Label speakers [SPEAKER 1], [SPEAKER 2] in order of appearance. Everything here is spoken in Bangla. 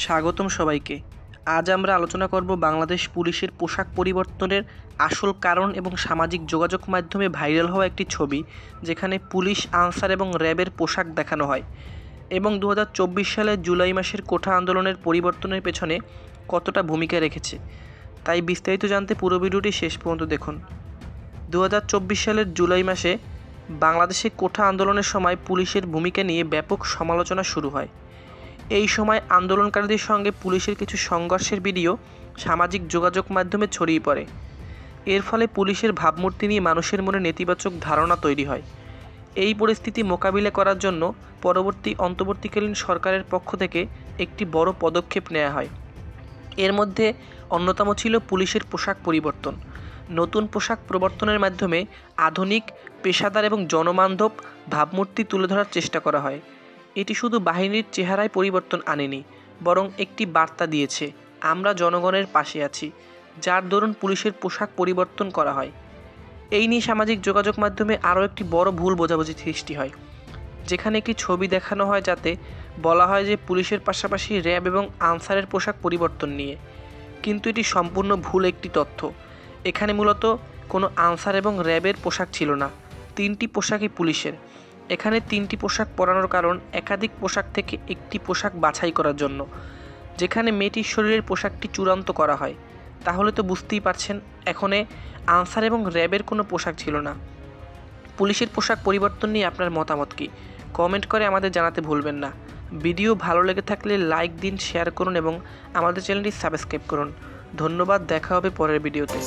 [SPEAKER 1] স্বাগতম সবাইকে। আজ আমরা আলোচনা করব বাংলাদেশ পুলিশের পোশাক পরিবর্তনের আসল কারণ এবং সামাজিক যোগাযোগ মাধ্যমে ভাইরাল হওয়া একটি ছবি, যেখানে পুলিশ, আনসার এবং র্যাবের পোশাক দেখানো হয় এবং 2024 সালের জুলাই মাসের কোঠা আন্দোলনের পরিবর্তনের পেছনে কতটা ভূমিকা রেখেছে। তাই বিস্তারিত জানতে পুরো ভিডিওটি শেষ পর্যন্ত দেখুন। 2024 সালের জুলাই মাসে বাংলাদেশে কোঠা আন্দোলনের সময় পুলিশের ভূমিকা নিয়ে ব্যাপক সমালোচনা শুরু হয়। এই সময় আন্দোলনকারীদের সঙ্গে পুলিশের কিছু সংঘর্ষের ভিডিও সামাজিক যোগাযোগ মাধ্যমে ছড়িয়ে পড়ে। এর ফলে পুলিশের ভাবমূর্তি নিয়ে মানুষের মনে নেতিবাচক ধারণা তৈরি হয়। এই পরিস্থিতি মোকাবিলা করার জন্য অন্তর্বর্তীকালীন সরকারের পক্ষ থেকে একটি বড় পদক্ষেপ নেওয়া হয়। এর মধ্যে অন্যতম ছিল পুলিশের পোশাক পরিবর্তন। নতুন পোশাক প্রবর্তনের মাধ্যমে আধুনিক, পেশাদার এবং জনবান্ধব ভাবমূর্তি তুলে ধরার চেষ্টা করা হয়। এটি শুধু বাহিনীর চেহারায় পরিবর্তন আনেনি, বরং একটি বার্তা দিয়েছে, আমরা জনগণের পাশে আছি, যার দরুন পুলিশের পোশাক পরিবর্তন করা হয়। এই নিয়ে সামাজিক যোগাযোগ মাধ্যমে আরও একটি বড় ভুল বোঝাবুঝি সৃষ্টি হয়, যেখানে একটি ছবি দেখানো হয় যাতে বলা হয় যে পুলিশের পাশাপাশি র্যাব এবং আনসারের পোশাক পরিবর্তন নিয়ে, কিন্তু এটি সম্পূর্ণ ভুল একটি তথ্য। এখানে মূলত কোনো আনসার এবং র্যাবের পোশাক ছিল না, 3টি পোশাকই পুলিশের। এখানে 3টি পোশাক পরানোর কারণ একাধিক পোশাক থেকে একটি পোশাক বাছাই করার জন্য। যেখানে মেয়েটির শরীরের পোশাকটি চূড়ান্ত করা হয়, তাহলে তো বুঝতেই পারছেন এখানে আনসার এবং র্যাবের কোনো পোশাক ছিল না। পুলিশের পোশাক পরিবর্তন নিয়ে আপনার মতামত কী? কমেন্ট করে আমাদের জানাতে ভুলবেন না। ভিডিও ভালো লেগে থাকলে লাইক দিন, শেয়ার করুন এবং আমাদের চ্যানেলটি সাবস্ক্রাইব করুন। ধন্যবাদ, দেখা হবে পরের ভিডিওতে।